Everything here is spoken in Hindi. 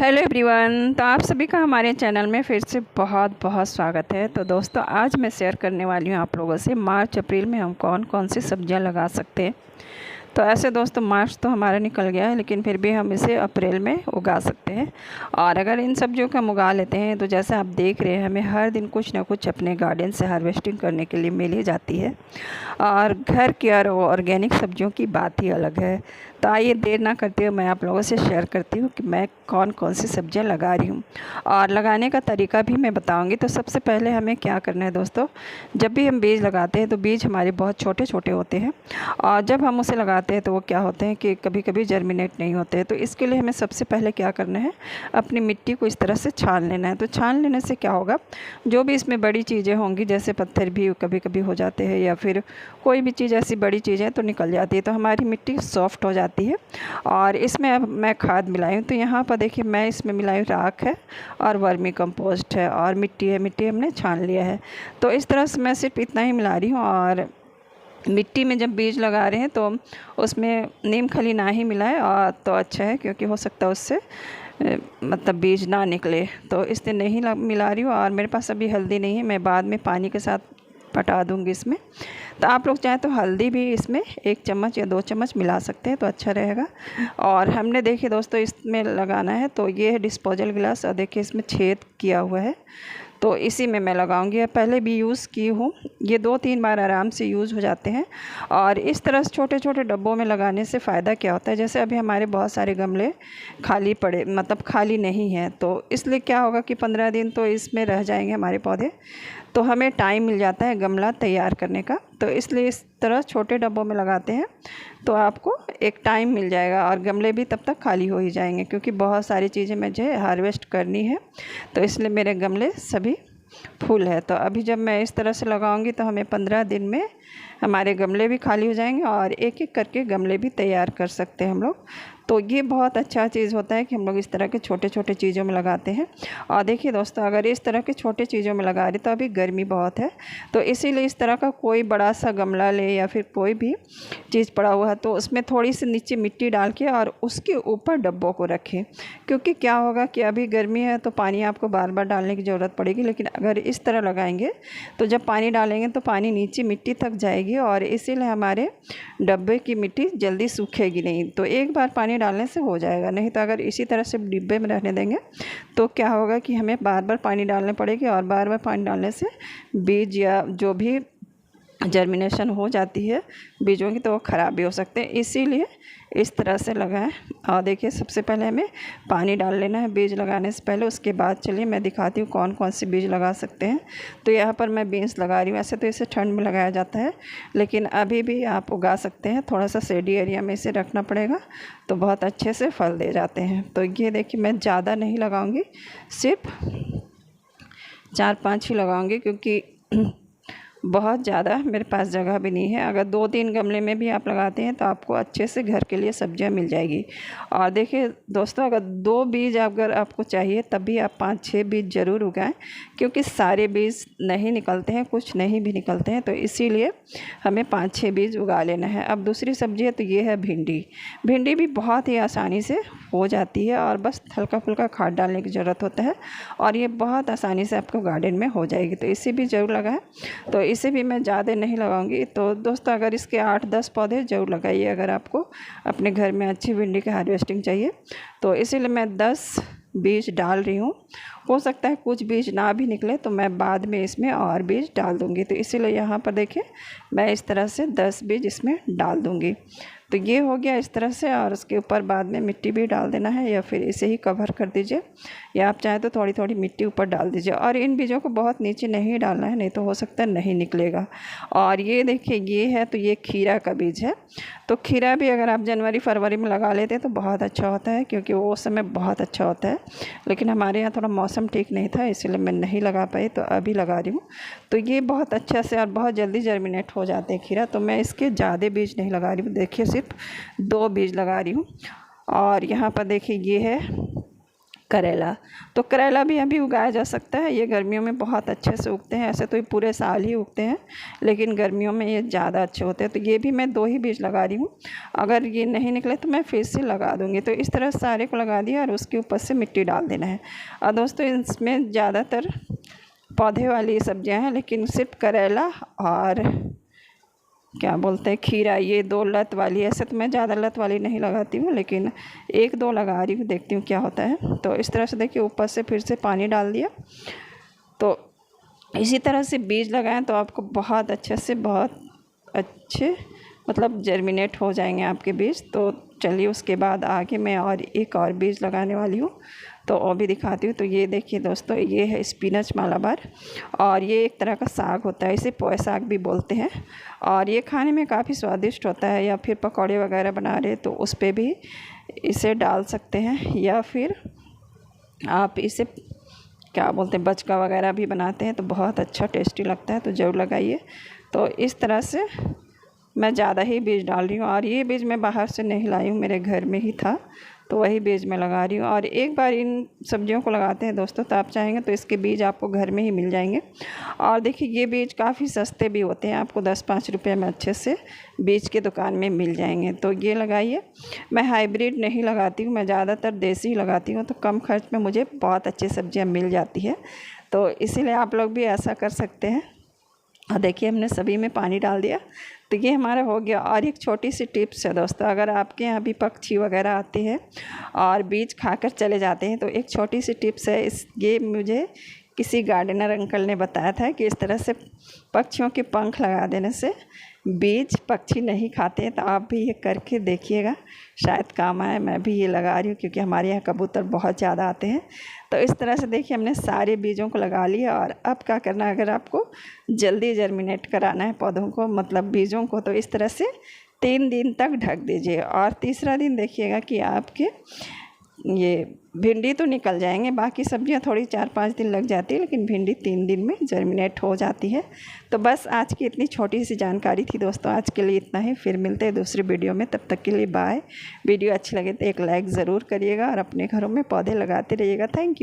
हेलो एवरीवन, तो आप सभी का हमारे चैनल में फिर से बहुत बहुत स्वागत है। तो दोस्तों, आज मैं शेयर करने वाली हूँ आप लोगों से मार्च अप्रैल में हम कौन कौन सी सब्जियाँ लगा सकते हैं। तो ऐसे दोस्तों, मार्च तो हमारा निकल गया है, लेकिन फिर भी हम इसे अप्रैल में उगा सकते हैं। और अगर इन सब्जियों को हम उगा लेते हैं तो जैसे आप देख रहे हैं, हमें हर दिन कुछ ना कुछ अपने गार्डन से हार्वेस्टिंग करने के लिए मिल ही जाती है। और घर की और ऑर्गेनिक सब्जियों की बात ही अलग है। तो आइए देर ना करते हुए मैं आप लोगों से शेयर करती हूँ कि मैं कौन कौन सी सब्जियाँ लगा रही हूँ और लगाने का तरीका भी मैं बताऊँगी। तो सबसे पहले हमें क्या करना है दोस्तों, जब भी हम बीज लगाते हैं तो बीज हमारे बहुत छोटे छोटे होते हैं, और जब हम उसे लगाते हैं तो वो क्या होते हैं कि कभी कभी जर्मिनेट नहीं होते हैं। तो इसके लिए हमें सबसे पहले क्या करना है, अपनी मिट्टी को इस तरह से छान लेना है। तो छान लेने से क्या होगा, जो भी इसमें बड़ी चीज़ें होंगी, जैसे पत्थर भी कभी कभी हो जाते हैं या फिर कोई भी चीज़ ऐसी बड़ी चीज़ें तो निकल जाती है, तो हमारी मिट्टी सॉफ्ट हो जाती है। और इसमें अब मैं खाद मिलाई हूँ। तो यहाँ पर देखिए, मैं इसमें मिलाई राख है और वर्मी कंपोस्ट है और मिट्टी है। मिट्टी हमने छान लिया है। तो इस तरह से मैं सिर्फ इतना ही मिला रही हूँ। और मिट्टी में जब बीज लगा रहे हैं तो उसमें नीम खली ना ही मिलाए और तो अच्छा है, क्योंकि हो सकता है उससे मतलब बीज ना निकले। तो इसलिए नहीं मिला रही हूँ। और मेरे पास अभी हल्दी नहीं है, मैं बाद में पानी के साथ पटा दूँगी इसमें। तो आप लोग चाहें तो हल्दी भी इसमें 1 चम्मच या 2 चम्मच मिला सकते हैं तो अच्छा रहेगा। और हमने देखिए दोस्तों, इसमें लगाना है तो ये है डिस्पोजल गिलास, और देखिए इसमें छेद किया हुआ है, तो इसी में मैं लगाऊंगी। पहले भी यूज़ की हूँ, ये 2-3 बार आराम से यूज़ हो जाते हैं। और इस तरह से छोटे छोटे डब्बों में लगाने से फ़ायदा क्या होता है, जैसे अभी हमारे बहुत सारे गमले खाली पड़े, मतलब खाली नहीं हैं, तो इसलिए क्या होगा कि 15 दिन तो इसमें रह जाएंगे हमारे पौधे, तो हमें टाइम मिल जाता है गमला तैयार करने का। तो इसलिए इस तरह छोटे डब्बों में लगाते हैं तो आपको एक टाइम मिल जाएगा और गमले भी तब तक खाली हो ही जाएंगे, क्योंकि बहुत सारी चीज़ें मुझे हार्वेस्ट करनी है। तो इसलिए मेरे गमले सभी फुल है। तो अभी जब मैं इस तरह से लगाऊंगी तो हमें 15 दिन में हमारे गमले भी खाली हो जाएंगे और एक एक करके गमले भी तैयार कर सकते हैं हम लोग। तो ये बहुत अच्छा चीज़ होता है कि हम लोग इस तरह के छोटे छोटे चीज़ों में लगाते हैं। और देखिए दोस्तों, अगर इस तरह के छोटे चीज़ों में लगा रहे तो अभी गर्मी बहुत है, तो इसीलिए इस तरह का कोई बड़ा सा गमला ले या फिर कोई भी चीज़ पड़ा हुआ है तो उसमें थोड़ी सी नीचे मिट्टी डाल के और उसके ऊपर डब्बों को रखें। क्योंकि क्या होगा कि अभी गर्मी है तो पानी आपको बार बार डालने की ज़रूरत पड़ेगी, लेकिन अगर इस तरह लगाएंगे तो जब पानी डालेंगे तो पानी नीचे मिट्टी तक जाएगी और इसीलिए हमारे डब्बे की मिट्टी जल्दी सूखेगी नहीं। तो एक बार पानी डालने से हो जाएगा, नहीं तो अगर इसी तरह से डिब्बे में रहने देंगे तो क्या होगा कि हमें बार बार पानी डालने पड़ेगी, और बार बार पानी डालने से बीज या जो भी जर्मिनेशन हो जाती है बीजों की तो वो ख़राब भी हो सकते हैं। इसीलिए इस तरह से लगाएं। और देखिए, सबसे पहले हमें पानी डाल लेना है बीज लगाने से पहले, उसके बाद चलिए मैं दिखाती हूँ कौन कौन से बीज लगा सकते हैं। तो यहाँ पर मैं बीन्स लगा रही हूँ। ऐसे तो इसे ठंड में लगाया जाता है, लेकिन अभी भी आप उगा सकते हैं। थोड़ा सा शेडी एरिया में इसे रखना पड़ेगा तो बहुत अच्छे से फल दे जाते हैं। तो ये देखिए, मैं ज़्यादा नहीं लगाऊँगी, सिर्फ 4-5 ही लगाऊँगी, क्योंकि बहुत ज़्यादा मेरे पास जगह भी नहीं है। अगर 2-3 गमले में भी आप लगाते हैं तो आपको अच्छे से घर के लिए सब्जियां मिल जाएगी। और देखिए दोस्तों, अगर 2 बीज अगर आपको चाहिए तब भी आप 5-6 बीज ज़रूर उगाएं, क्योंकि सारे बीज नहीं निकलते हैं, कुछ नहीं भी निकलते हैं, तो इसीलिए हमें 5-6 बीज उगा लेना है। अब दूसरी सब्जी है तो ये है भिंडी। भिंडी भी बहुत ही आसानी से हो जाती है और बस हल्का फुल्का खाद डालने की ज़रूरत होता है, और ये बहुत आसानी से आपको गार्डन में हो जाएगी। तो इसे भी ज़रूर लगाएं। तो इसे भी मैं ज़्यादा नहीं लगाऊंगी। तो दोस्तों, अगर इसके 8-10 पौधे ज़रूर लगाइए अगर आपको अपने घर में अच्छी भिंडी की हार्वेस्टिंग चाहिए। तो इसीलिए मैं 10 बीज डाल रही हूँ। हो सकता है कुछ बीज ना भी निकले तो मैं बाद में इसमें और बीज डाल दूँगी। तो इसीलिए यहाँ पर देखिए, मैं इस तरह से 10 बीज इसमें डाल दूँगी। तो ये हो गया इस तरह से, और उसके ऊपर बाद में मिट्टी भी डाल देना है, या फिर इसे ही कवर कर दीजिए, या आप चाहें तो थोड़ी थोड़ी मिट्टी ऊपर डाल दीजिए। और इन बीजों को बहुत नीचे नहीं डालना है, नहीं तो हो सकता है नहीं निकलेगा। और ये देखिए, ये है तो ये खीरा का बीज है। तो खीरा भी अगर आप जनवरी-फरवरी में लगा लेते हैं तो बहुत अच्छा होता है, क्योंकि वो समय बहुत अच्छा होता है। लेकिन हमारे यहाँ थोड़ा मौसम ठीक नहीं था, इसलिए मैं नहीं लगा पाई, तो अभी लगा रही हूँ। तो ये बहुत अच्छा से और बहुत जल्दी जर्मिनेट हो जाते हैं खीरा। तो मैं इसके ज़्यादा बीज नहीं लगा रही हूँ, देखिए सिर्फ 2 बीज लगा रही हूँ। और यहाँ पर देखिए, ये है करेला। तो करेला भी अभी उगाया जा सकता है, ये गर्मियों में बहुत अच्छे से उगते हैं। ऐसे तो ये पूरे साल ही उगते हैं, लेकिन गर्मियों में ये ज़्यादा अच्छे होते हैं। तो ये भी मैं 2 ही बीज लगा रही हूँ, अगर ये नहीं निकले तो मैं फिर से लगा दूँगी। तो इस तरह सारे को लगा दिया और उसके ऊपर से मिट्टी डाल देना है। और दोस्तों इसमें ज़्यादातर पौधे वाली सब्जियां हैं, लेकिन सिर्फ करेला और क्या बोलते हैं खीरा, ये 2 लत वाली। ऐसे तो मैं ज़्यादा लत वाली नहीं लगाती हूँ, लेकिन 1-2 लगा रही हूँ, देखती हूँ क्या होता है। तो इस तरह से देखिए ऊपर से फिर से पानी डाल दिया। तो इसी तरह से बीज लगाएं तो आपको बहुत अच्छे से बहुत अच्छे मतलब जर्मिनेट हो जाएंगे आपके बीज। तो चलिए उसके बाद आगे मैं और एक और बीज लगाने वाली हूँ, तो वो भी दिखाती हूँ। तो ये देखिए दोस्तों, ये है स्पिनच मालाबार, और ये एक तरह का साग होता है, इसे पोए साग भी बोलते हैं। और ये खाने में काफ़ी स्वादिष्ट होता है, या फिर पकौड़े वगैरह बना रहे तो उस पर भी इसे डाल सकते हैं, या फिर आप इसे क्या बोलते हैं बचका वगैरह भी बनाते हैं तो बहुत अच्छा टेस्टी लगता है। तो ज़रूर लगाइए। तो इस तरह से मैं ज़्यादा ही बीज डाल रही हूँ, और ये बीज मैं बाहर से नहीं लाई हूँ, मेरे घर में ही था, तो वही बीज मैं लगा रही हूँ। और एक बार इन सब्जियों को लगाते हैं दोस्तों, तो आप चाहेंगे तो इसके बीज आपको घर में ही मिल जाएंगे। और देखिए ये बीज काफ़ी सस्ते भी होते हैं, आपको 10-5 रुपये में अच्छे से बीज के दुकान में मिल जाएंगे। तो ये लगाइए। मैं हाइब्रिड नहीं लगाती हूँ, मैं ज़्यादातर देसी लगाती हूँ, तो कम खर्च में मुझे बहुत अच्छी सब्जियाँ मिल जाती है। तो इसीलिए आप लोग भी ऐसा कर सकते हैं। और देखिए हमने सभी में पानी डाल दिया, तो ये हमारा हो गया। और एक छोटी सी टिप्स है दोस्तों, अगर आपके यहाँ भी पक्षी वगैरह आते हैं और बीज खाकर चले जाते हैं, तो एक छोटी सी टिप्स है ये मुझे किसी गार्डनर अंकल ने बताया था कि इस तरह से पक्षियों के पंख लगा देने से बीज पक्षी नहीं खाते हैं। तो आप भी ये करके देखिएगा, शायद काम आए। मैं भी ये लगा रही हूँ क्योंकि हमारे यहाँ कबूतर बहुत ज़्यादा आते हैं। तो इस तरह से देखिए हमने सारे बीजों को लगा लिया। और अब क्या करना है, अगर आपको जल्दी जर्मिनेट कराना है पौधों को मतलब बीजों को, तो इस तरह से 3 दिन तक ढक दीजिए। और तीसरा दिन देखिएगा कि आपके ये भिंडी तो निकल जाएंगे, बाकी सब्जियां थोड़ी 4-5 दिन लग जाती है, लेकिन भिंडी 3 दिन में जर्मिनेट हो जाती है। तो बस आज की इतनी छोटी सी जानकारी थी दोस्तों, आज के लिए इतना ही। फिर मिलते हैं दूसरी वीडियो में, तब तक के लिए बाय। वीडियो अच्छी लगे तो एक लाइक ज़रूर करिएगा और अपने घरों में पौधे लगाते रहिएगा। Thank you.